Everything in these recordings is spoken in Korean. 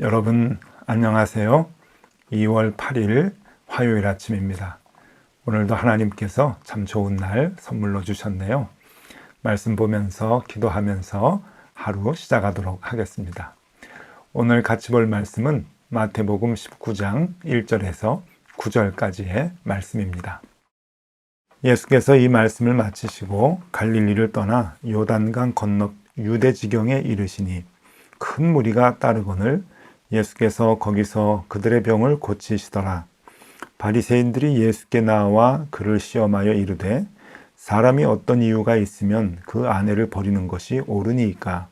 여러분 안녕하세요. 2월 8일 화요일 아침입니다. 오늘도 하나님께서 참 좋은 날 선물로 주셨네요. 말씀 보면서 기도하면서 하루 시작하도록 하겠습니다. 오늘 같이 볼 말씀은 마태복음 19장 1절에서 9절까지의 말씀입니다. 예수께서 이 말씀을 마치시고 갈릴리를 떠나 요단강 건너 유대 지경에 이르시니 큰 무리가 따르거늘 예수께서 거기서 그들의 병을 고치시더라. 바리새인들이 예수께 나와 그를 시험하여 이르되 사람이 어떤 이유가 있으면 그 아내를 버리는 것이 옳으니이까?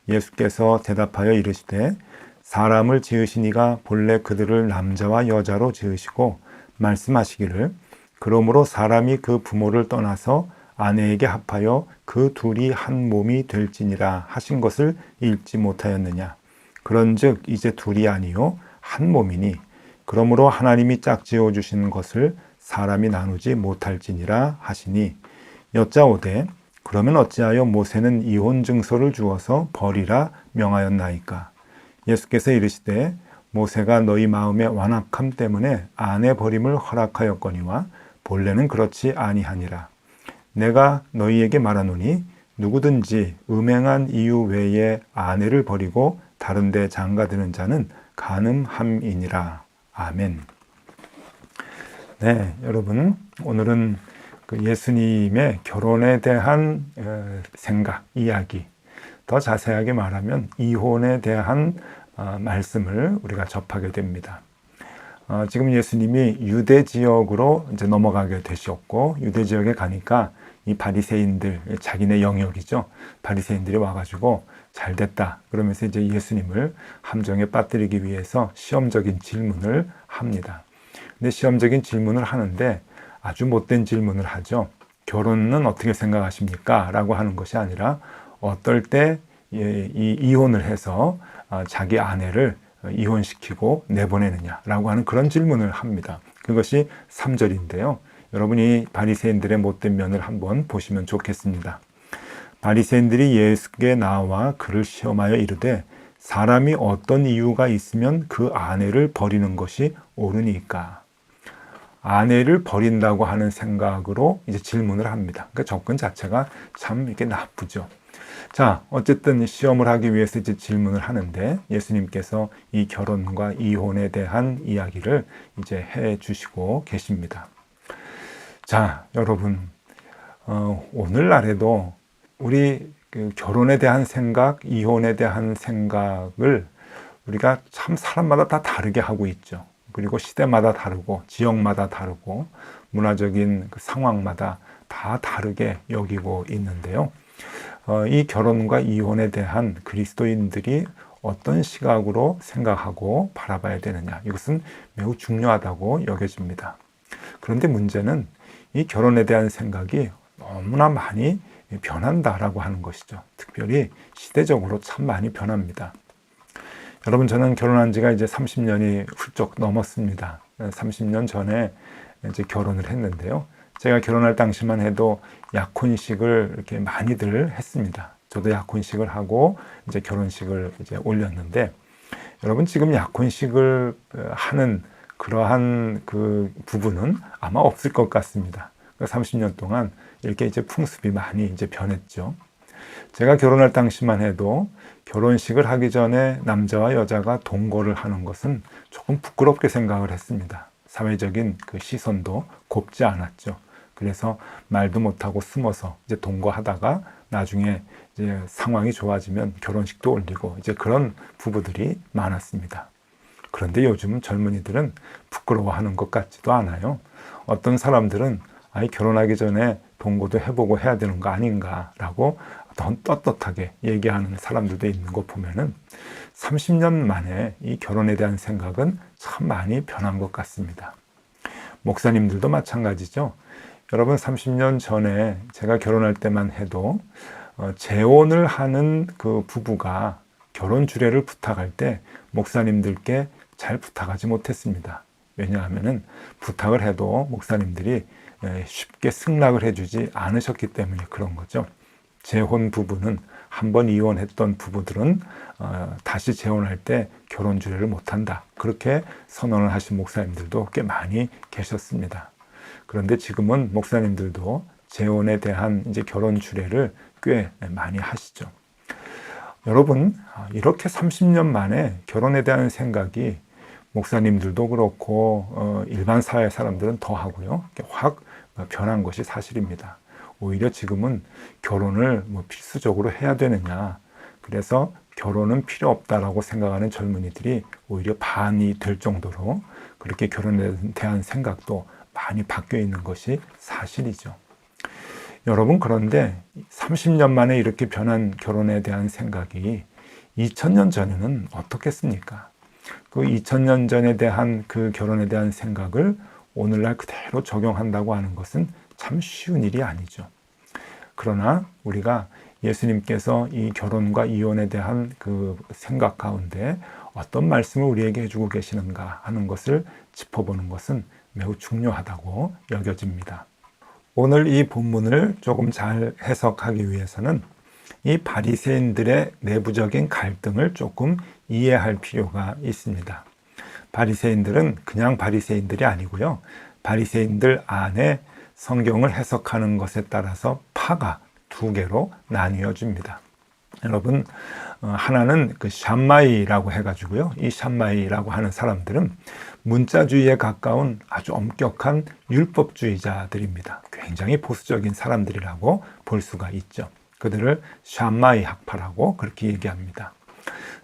예수께서 대답하여 이르시되 사람을 지으신 이가 본래 그들을 남자와 여자로 지으시고 말씀하시기를 그러므로 사람이 그 부모를 떠나서 아내에게 합하여 그 둘이 한 몸이 될지니라 하신 것을 읽지 못하였느냐? 그런즉 이제 둘이 아니요 한 몸이니 그러므로 하나님이 짝지어 주신 것을 사람이 나누지 못할지니라 하시니 여짜오되 그러면 어찌하여 모세는 이혼 증서를 주어서 버리라 명하였나이까? 예수께서 이르시되 모세가 너희 마음의 완악함 때문에 아내 버림을 허락하였거니와 본래는 그렇지 아니하니라. 내가 너희에게 말하노니 누구든지 음행한 이유 외에 아내를 버리고 다른 데 장가드는 자는 간음함이니라. 아멘. 네, 여러분 오늘은 그 예수님의 결혼에 대한 생각, 이야기, 더 자세하게 말하면 이혼에 대한 말씀을 우리가 접하게 됩니다. 지금 예수님이 유대 지역으로 이제 넘어가게 되셨고 유대 지역에 가니까 이 바리새인들, 자기네 영역이죠. 바리새인들이 와가지고 잘 됐다. 그러면서 이제 예수님을 함정에 빠뜨리기 위해서 시험적인 질문을 합니다. 근데 시험적인 질문을 하는데 아주 못된 질문을 하죠. 결혼은 어떻게 생각하십니까? 라고 하는 것이 아니라 어떨 때 이혼을 해서 자기 아내를 이혼시키고 내보내느냐라고 하는 그런 질문을 합니다. 그것이 3절인데요. 여러분이 바리새인들의 못된 면을 한번 보시면 좋겠습니다. 바리새인들이 예수께 나와 그를 시험하여 이르되 사람이 어떤 이유가 있으면 그 아내를 버리는 것이 옳으니까? 아내를 버린다고 하는 생각으로 이제 질문을 합니다. 그러니까 접근 자체가 참 이렇게 나쁘죠. 자, 어쨌든 시험을 하기 위해서 이제 질문을 하는데 예수님께서 이 결혼과 이혼에 대한 이야기를 이제 해 주시고 계십니다. 자, 여러분, 오늘날에도 우리 그 결혼에 대한 생각, 이혼에 대한 생각을 우리가 참 사람마다 다 다르게 하고 있죠. 그리고 시대마다 다르고 지역마다 다르고 문화적인 그 상황마다 다 다르게 여기고 있는데요. 이 결혼과 이혼에 대한 그리스도인들이 어떤 시각으로 생각하고 바라봐야 되느냐, 이것은 매우 중요하다고 여겨집니다. 그런데 문제는 이 결혼에 대한 생각이 너무나 많이 변한다라고 하는 것이죠. 특별히 시대적으로 참 많이 변합니다. 여러분, 저는 결혼한 지가 이제 30년이 훌쩍 넘었습니다. 30년 전에 이제 결혼을 했는데요. 제가 결혼할 당시만 해도 약혼식을 이렇게 많이들 했습니다. 저도 약혼식을 하고 이제 결혼식을 이제 올렸는데, 여러분 지금 약혼식을 하는 그러한 그 부분은 아마 없을 것 같습니다. 30년 동안 이렇게 이제 풍습이 많이 이제 변했죠. 제가 결혼할 당시만 해도 결혼식을 하기 전에 남자와 여자가 동거를 하는 것은 조금 부끄럽게 생각을 했습니다. 사회적인 그 시선도 곱지 않았죠. 그래서 말도 못하고 숨어서 이제 동거하다가 나중에 이제 상황이 좋아지면 결혼식도 올리고 이제 그런 부부들이 많았습니다. 그런데 요즘 젊은이들은 부끄러워하는 것 같지도 않아요. 어떤 사람들은 결혼하기 전에 동거도 해보고 해야 되는 거 아닌가라고 떳떳하게 얘기하는 사람들도 있는 거 보면은 30년 만에 이 결혼에 대한 생각은 참 많이 변한 것 같습니다. 목사님들도 마찬가지죠. 여러분 30년 전에 제가 결혼할 때만 해도 재혼을 하는 그 부부가 결혼 주례를 부탁할 때 목사님들께 잘 부탁하지 못했습니다. 왜냐하면은 부탁을 해도 목사님들이 쉽게 승낙을 해주지 않으셨기 때문에 그런 거죠. 재혼 부부는 한번 이혼했던 부부들은 다시 재혼할 때 결혼 주례를 못한다. 그렇게 선언을 하신 목사님들도 꽤 많이 계셨습니다. 그런데 지금은 목사님들도 재혼에 대한 이제 결혼 주례를 꽤 많이 하시죠. 여러분, 이렇게 30년 만에 결혼에 대한 생각이 목사님들도 그렇고 일반 사회 사람들은 더 하고요. 확 변한 것이 사실입니다. 오히려 지금은 결혼을 필수적으로 해야 되느냐. 그래서 결혼은 필요 없다라고 생각하는 젊은이들이 오히려 반이 될 정도로 그렇게 결혼에 대한 생각도 많이 바뀌어 있는 것이 사실이죠. 여러분, 그런데 30년 만에 이렇게 변한 결혼에 대한 생각이 2000년 전에는 어떻겠습니까? 그 2000년 전에 대한 그 결혼에 대한 생각을 오늘날 그대로 적용한다고 하는 것은 참 쉬운 일이 아니죠. 그러나 우리가 예수님께서 이 결혼과 이혼에 대한 그 생각 가운데 어떤 말씀을 우리에게 해주고 계시는가 하는 것을 짚어보는 것은 매우 중요하다고 여겨집니다. 오늘 이 본문을 조금 잘 해석하기 위해서는 이 바리새인들의 내부적인 갈등을 조금 이해할 필요가 있습니다. 바리새인들은 그냥 바리새인들이 아니고요. 바리새인들 안에 성경을 해석하는 것에 따라서 파가 두 개로 나뉘어집니다. 여러분, 하나는 그 샴마이라고 해가지고요. 이 샴마이라고 하는 사람들은 문자주의에 가까운 아주 엄격한 율법주의자들입니다. 굉장히 보수적인 사람들이라고 볼 수가 있죠. 그들을 샴마이 학파라고 그렇게 얘기합니다.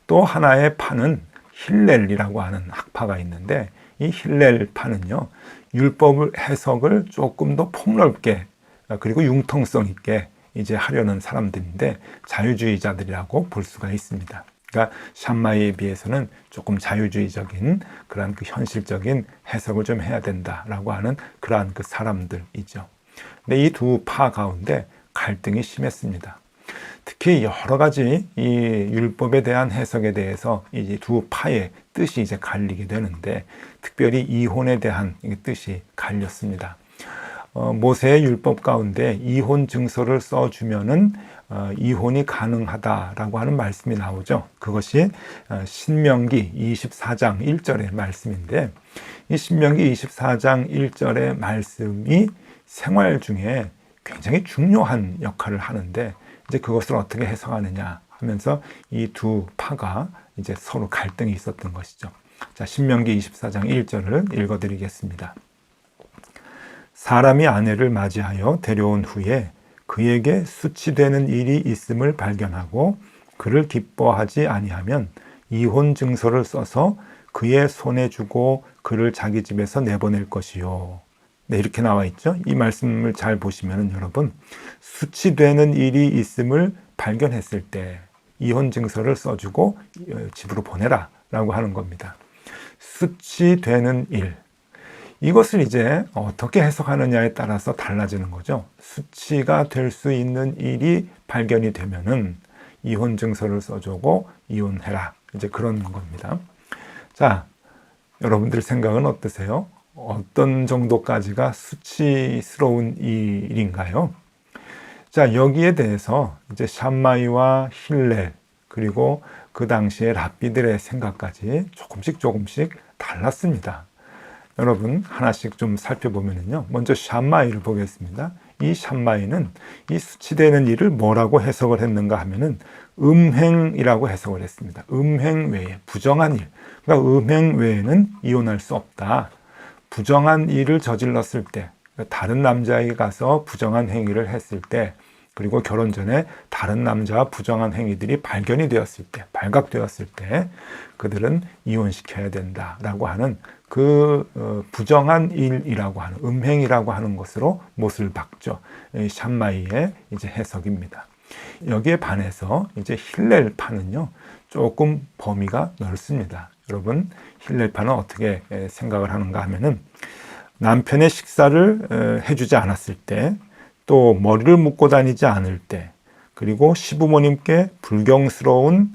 또 하나의 파는 힐렐이라고 하는 학파가 있는데 이 힐렐 파는요, 율법을 해석을 조금 더 폭넓게 그리고 융통성 있게 이제 하려는 사람들인데 자유주의자들이라고 볼 수가 있습니다. 그러니까 샴마이에 비해서는 조금 자유주의적인 그러한 그 현실적인 해석을 좀 해야 된다라고 하는 그러한 그 사람들이죠. 근데 이 두 파 가운데 갈등이 심했습니다. 특히 여러 가지 이 율법에 대한 해석에 대해서 이 두 파의 뜻이 이제 갈리게 되는데 특별히 이혼에 대한 뜻이 갈렸습니다. 모세의 율법 가운데 이혼 증서를 써주면은 이혼이 가능하다라고 하는 말씀이 나오죠. 그것이 신명기 24장 1절의 말씀인데 이 신명기 24장 1절의 말씀이 생활 중에 굉장히 중요한 역할을 하는데 이제 그것을 어떻게 해석하느냐 하면서 이 두 파가 이제 서로 갈등이 있었던 것이죠. 자, 신명기 24장 1절을 읽어드리겠습니다. 사람이 아내를 맞이하여 데려온 후에 그에게 수치되는 일이 있음을 발견하고 그를 기뻐하지 아니하면 이혼 증서를 써서 그의 손에 주고 그를 자기 집에서 내보낼 것이요. 네, 이렇게 나와 있죠. 이 말씀을 잘 보시면 여러분, 수치되는 일이 있음을 발견했을 때 이혼 증서를 써주고 집으로 보내라 라고 하는 겁니다. 수치되는 일, 이것을 이제 어떻게 해석하느냐에 따라서 달라지는 거죠. 수치가 될 수 있는 일이 발견이 되면은 이혼 증서를 써주고 이혼해라, 이제 그런 겁니다. 자, 여러분들 생각은 어떠세요? 어떤 정도까지가 수치스러운 일인가요? 자, 여기에 대해서 이제 샴마이와 힐렐 그리고 그 당시의 랍비들의 생각까지 조금씩 달랐습니다. 여러분 하나씩 좀 살펴보면요. 먼저 샴마이를 보겠습니다. 이 샴마이는 이 수치되는 일을 뭐라고 해석을 했는가 하면은 음행이라고 해석을 했습니다. 음행 외에 부정한 일. 그러니까 음행 외에는 이혼할 수 없다. 부정한 일을 저질렀을 때, 다른 남자에게 가서 부정한 행위를 했을 때, 그리고 결혼 전에 다른 남자와 부정한 행위들이 발견이 되었을 때, 발각되었을 때 그들은 이혼시켜야 된다라고 하는 그 부정한 일이라고 하는 음행이라고 하는 것으로 못을 박죠. 샴마이의 이제 해석입니다. 여기에 반해서 이제 힐렐파는요 조금 범위가 넓습니다. 여러분 힐렐파는 어떻게 생각을 하는가 하면은 남편의 식사를 해주지 않았을 때, 또 머리를 묶고 다니지 않을 때, 그리고 시부모님께 불경스러운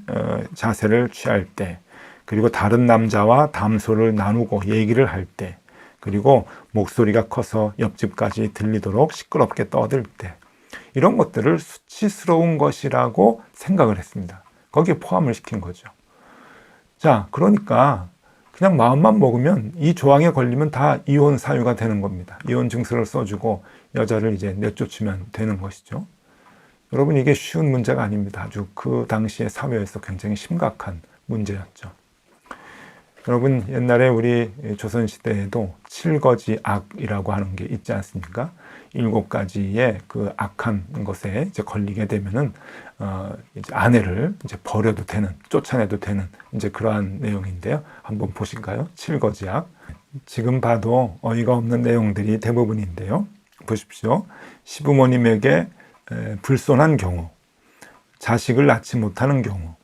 자세를 취할 때, 그리고 다른 남자와 담소를 나누고 얘기를 할 때, 그리고 목소리가 커서 옆집까지 들리도록 시끄럽게 떠들 때, 이런 것들을 수치스러운 것이라고 생각을 했습니다. 거기에 포함을 시킨 거죠. 자, 그러니까 그냥 마음만 먹으면 이 조항에 걸리면 다 이혼 사유가 되는 겁니다. 이혼 증서를 써주고 여자를 이제 내쫓으면 되는 것이죠. 여러분, 이게 쉬운 문제가 아닙니다. 아주 그 당시의 사회에서 굉장히 심각한 문제였죠. 여러분, 옛날에 우리 조선시대에도 7거지악이라고 하는 게 있지 않습니까? 7가지의 그 악한 것에 이제 걸리게 되면은, 이제 아내를 이제 버려도 되는, 쫓아내도 되는 이제 그러한 내용인데요. 한번 보실까요? 7거지악. 지금 봐도 어이가 없는 내용들이 대부분인데요. 보십시오. 시부모님에게 불손한 경우, 자식을 낳지 못하는 경우,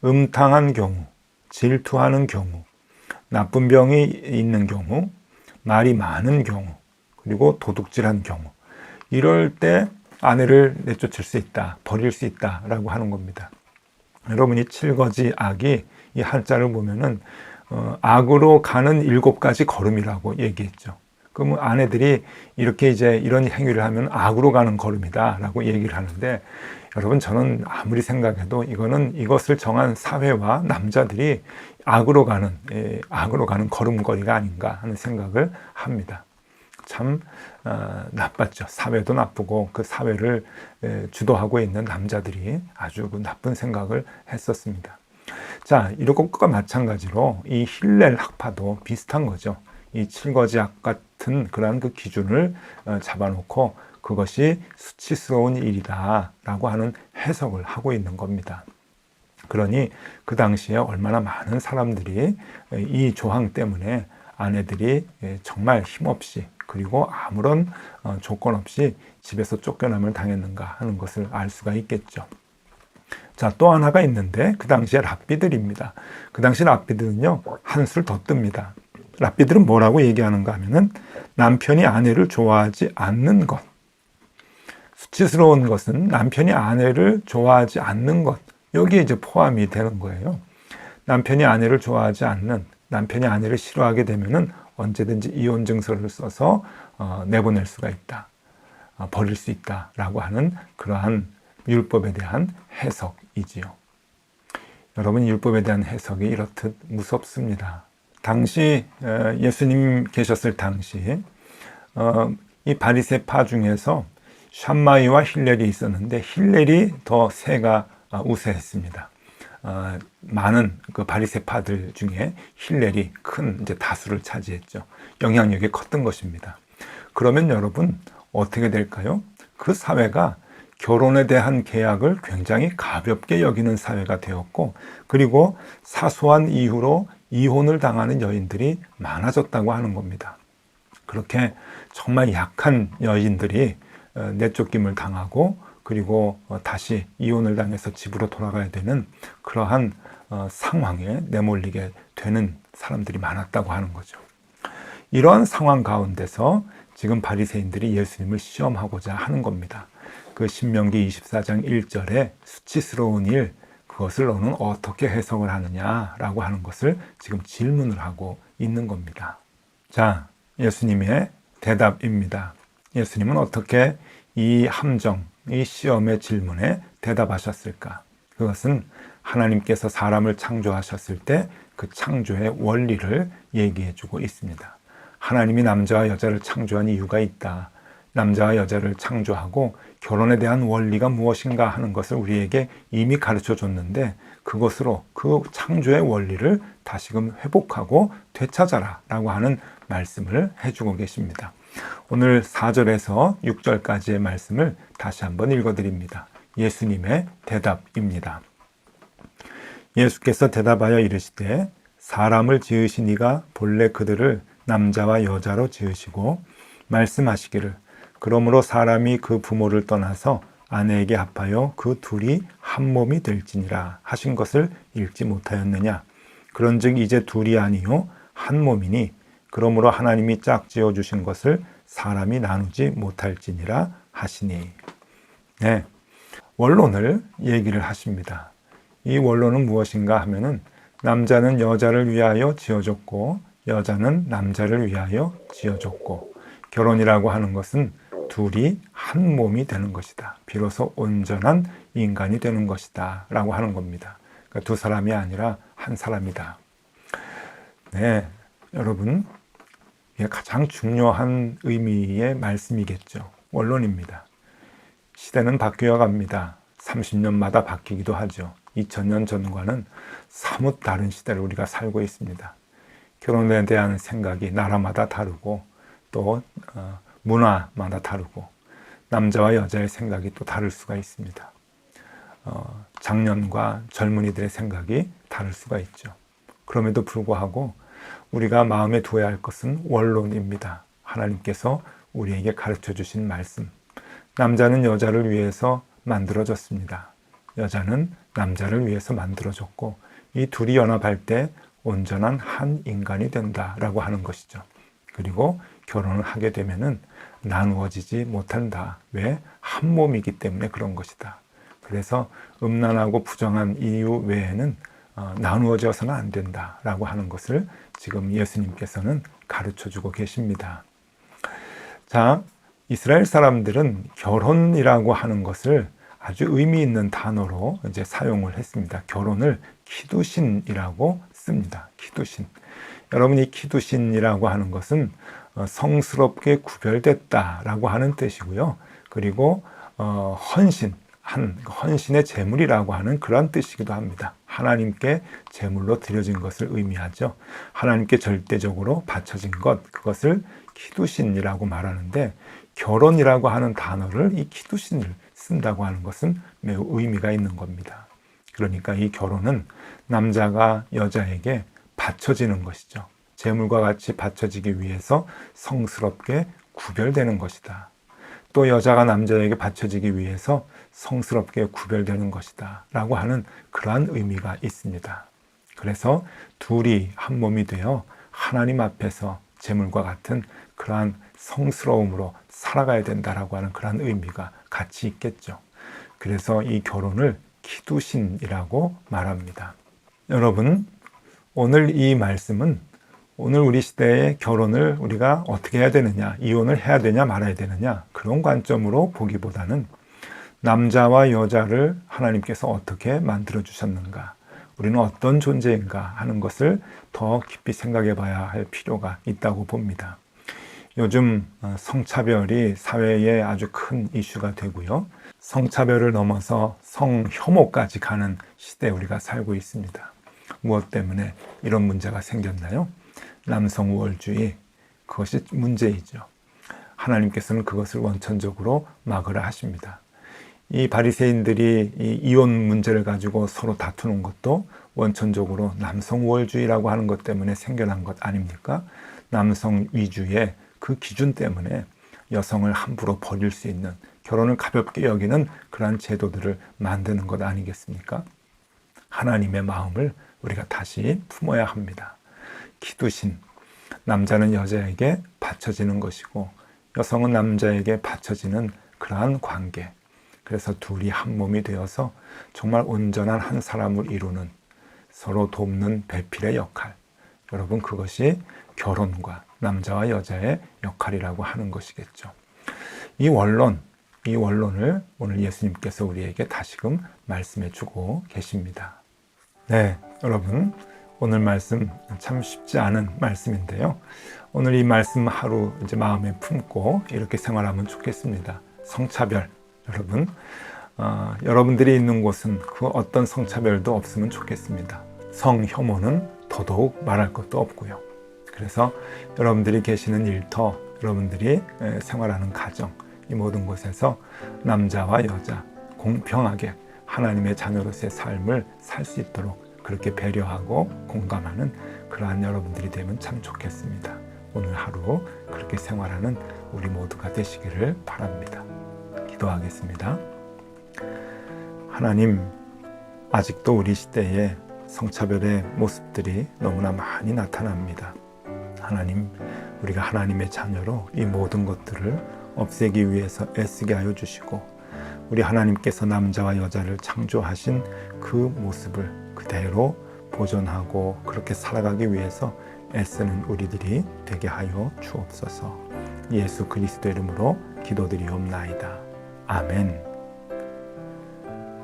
음탕한 경우, 질투하는 경우, 나쁜 병이 있는 경우, 말이 많은 경우, 그리고 도둑질한 경우, 이럴 때 아내를 내쫓을 수 있다, 버릴 수 있다라고 하는 겁니다. 여러분이 7거지 악이 이 한자를 보면은 악으로 가는 7가지 걸음이라고 얘기했죠. 그러면 아내들이 이렇게 이제 이런 행위를 하면 악으로 가는 걸음이다라고 얘기를 하는데, 여러분, 저는 아무리 생각해도 이것을 정한 사회와 남자들이 악으로 가는 걸음걸이가 아닌가 하는 생각을 합니다. 참 나빴죠. 사회도 나쁘고 그 사회를 주도하고 있는 남자들이 아주 그 나쁜 생각을 했었습니다. 자, 이것과 마찬가지로 이 힐렐 학파도 비슷한 거죠. 이 7거지악 같은 그러한 그 기준을 잡아놓고 그것이 수치스러운 일이다라고 하는 해석을 하고 있는 겁니다. 그러니 그 당시에 얼마나 많은 사람들이 이 조항 때문에 아내들이 정말 힘없이, 그리고 아무런 조건 없이 집에서 쫓겨남을 당했는가 하는 것을 알 수가 있겠죠. 자, 또 하나가 있는데 그 당시에 랍비들입니다. 그 당시 랍비들은요, 한술 더 뜹니다. 랍비들은 뭐라고 얘기하는가 하면은 남편이 아내를 좋아하지 않는 것, 수치스러운 것은 남편이 아내를 좋아하지 않는 것, 여기에 이제 포함이 되는 거예요. 남편이 아내를 좋아하지 않는, 남편이 아내를 싫어하게 되면은 언제든지 이혼 증서를 써서 내보낼 수가 있다, 버릴 수 있다라고 하는 그러한 율법에 대한 해석이지요. 여러분, 율법에 대한 해석이 이렇듯 무섭습니다. 당시 예수님 계셨을 당시 이 바리새파 중에서 샴마이와 힐렐이 있었는데 힐렐이 더 세가 우세했습니다. 많은 그 바리새파들 중에 힐렐이 큰 이제 다수를 차지했죠. 영향력이 컸던 것입니다. 그러면 여러분, 어떻게 될까요? 그 사회가 결혼에 대한 계약을 굉장히 가볍게 여기는 사회가 되었고, 그리고 사소한 이유로 이혼을 당하는 여인들이 많아졌다고 하는 겁니다. 그렇게 정말 약한 여인들이 내쫓김을 당하고, 그리고 다시 이혼을 당해서 집으로 돌아가야 되는 그러한 상황에 내몰리게 되는 사람들이 많았다고 하는 거죠. 이러한 상황 가운데서 지금 바리새인들이 예수님을 시험하고자 하는 겁니다. 그 신명기 24장 1절에 수치스러운 일, 그것을 너는 어떻게 해석을 하느냐라고 하는 것을 지금 질문을 하고 있는 겁니다. 자, 예수님의 대답입니다. 예수님은 어떻게 이 함정, 이 시험의 질문에 대답하셨을까? 그것은 하나님께서 사람을 창조하셨을 때 그 창조의 원리를 얘기해 주고 있습니다. 하나님이 남자와 여자를 창조한 이유가 있다. 남자와 여자를 창조하고 결혼에 대한 원리가 무엇인가 하는 것을 우리에게 이미 가르쳐 줬는데, 그것으로 그 창조의 원리를 다시금 회복하고 되찾아라 라고 하는 말씀을 해주고 계십니다. 오늘 4절에서 6절까지의 말씀을 다시 한번 읽어드립니다. 예수님의 대답입니다. 예수께서 대답하여 이르시되 사람을 지으신 이가 본래 그들을 남자와 여자로 지으시고 말씀하시기를 그러므로 사람이 그 부모를 떠나서 아내에게 합하여 그 둘이 한 몸이 될지니라 하신 것을 읽지 못하였느냐. 그런즉 이제 둘이 아니요 한 몸이니 그러므로 하나님이 짝지어 주신 것을 사람이 나누지 못할지니라 하시니. 네, 원론을 얘기를 하십니다. 이 원론은 무엇인가 하면은 남자는 여자를 위하여 지어졌고 여자는 남자를 위하여 지어졌고 결혼이라고 하는 것은 둘이 한 몸이 되는 것이다. 비로소 온전한 인간이 되는 것이다 라고 하는 겁니다. 그러니까 두 사람이 아니라 한 사람이다. 네, 여러분, 이게 가장 중요한 의미의 말씀이겠죠. 원론입니다. 시대는 바뀌어 갑니다. 30년마다 바뀌기도 하죠. 2000년 전과는 사뭇 다른 시대를 우리가 살고 있습니다. 결혼에 대한 생각이 나라마다 다르고 또 문화마다 다르고 남자와 여자의 생각이 또 다를 수가 있습니다. 장년과 젊은이들의 생각이 다를 수가 있죠. 그럼에도 불구하고 우리가 마음에 두어야 할 것은 원론입니다. 하나님께서 우리에게 가르쳐 주신 말씀. 남자는 여자를 위해서 만들어졌습니다. 여자는 남자를 위해서 만들어졌고 이 둘이 연합할 때 온전한 한 인간이 된다라고 하는 것이죠. 그리고 결혼을 하게 되면은 나누어지지 못한다. 왜? 한 몸이기 때문에 그런 것이다. 그래서 음란하고 부정한 이유 외에는 나누어져서는 안 된다라고 하는 것을 지금 예수님께서는 가르쳐주고 계십니다. 자, 이스라엘 사람들은 결혼이라고 하는 것을 아주 의미 있는 단어로 이제 사용을 했습니다. 결혼을 키두신이라고 씁니다. 키두신. 여러분, 이 키두신이라고 하는 것은 성스럽게 구별됐다라고 하는 뜻이고요. 그리고 헌신의 제물이라고 하는 그런 뜻이기도 합니다. 하나님께 제물로 드려진 것을 의미하죠. 하나님께 절대적으로 바쳐진 것, 그것을 키두신이라고 말하는데 결혼이라고 하는 단어를 이 키두신을 쓴다고 하는 것은 매우 의미가 있는 겁니다. 그러니까 이 결혼은 남자가 여자에게 바쳐지는 것이죠. 제물과 같이 바쳐지기 위해서 성스럽게 구별되는 것이다. 또 여자가 남자에게 바쳐지기 위해서 성스럽게 구별되는 것이다 라고 하는 그러한 의미가 있습니다. 그래서 둘이 한 몸이 되어 하나님 앞에서 제물과 같은 그러한 성스러움으로 살아가야 된다라고 하는 그러한 의미가 같이 있겠죠. 그래서 이 결혼을 키두신이라고 말합니다. 여러분, 오늘 이 말씀은 오늘 우리 시대의 결혼을 우리가 어떻게 해야 되느냐, 이혼을 해야 되냐 말아야 되느냐 그런 관점으로 보기보다는 남자와 여자를 하나님께서 어떻게 만들어 주셨는가, 우리는 어떤 존재인가 하는 것을 더 깊이 생각해 봐야 할 필요가 있다고 봅니다. 요즘 성차별이 사회에 아주 큰 이슈가 되고요. 성차별을 넘어서 성혐오까지 가는 시대에 우리가 살고 있습니다. 무엇 때문에 이런 문제가 생겼나요? 남성 우월주의, 그것이 문제이죠. 하나님께서는 그것을 원천적으로 막으라 하십니다. 이 바리새인들이 이 이혼 문제를 가지고 서로 다투는 것도 원천적으로 남성 우월주의라고 하는 것 때문에 생겨난 것 아닙니까? 남성 위주의 그 기준 때문에 여성을 함부로 버릴 수 있는, 결혼을 가볍게 여기는 그러한 제도들을 만드는 것 아니겠습니까? 하나님의 마음을 우리가 다시 품어야 합니다. 키두신, 남자는 여자에게 바쳐지는 것이고 여성은 남자에게 바쳐지는 그러한 관계. 그래서 둘이 한 몸이 되어서 정말 온전한 한 사람을 이루는, 서로 돕는 배필의 역할. 여러분, 그것이 결혼과 남자와 여자의 역할이라고 하는 것이겠죠. 이 원론을 오늘 예수님께서 우리에게 다시금 말씀해 주고 계십니다. 네, 여러분, 오늘 말씀 참 쉽지 않은 말씀인데요. 오늘 이 말씀 하루 이제 마음에 품고 이렇게 생활하면 좋겠습니다. 성차별, 여러분, 여러분들이 있는 곳은 그 어떤 성차별도 없으면 좋겠습니다. 성혐오는 더더욱 말할 것도 없고요. 그래서 여러분들이 계시는 일터, 여러분들이 생활하는 가정, 이 모든 곳에서 남자와 여자 공평하게 하나님의 자녀로서의 삶을 살 수 있도록 그렇게 배려하고 공감하는 그러한 여러분들이 되면 참 좋겠습니다. 오늘 하루 그렇게 생활하는 우리 모두가 되시기를 바랍니다. 기도하겠습니다. 하나님, 아직도 우리 시대에 성차별의 모습들이 너무나 많이 나타납니다. 하나님, 우리가 하나님의 자녀로 이 모든 것들을 없애기 위해서 애쓰게 하여 주시고, 우리 하나님께서 남자와 여자를 창조하신 그 모습을 그대로 도전하고 그렇게 살아가기 위해서 애쓰는 우리들이 되게 하여 주옵소서. 예수 그리스도 이름으로 기도드리옵나이다. 아멘.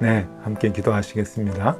네, 함께 기도하시겠습니다.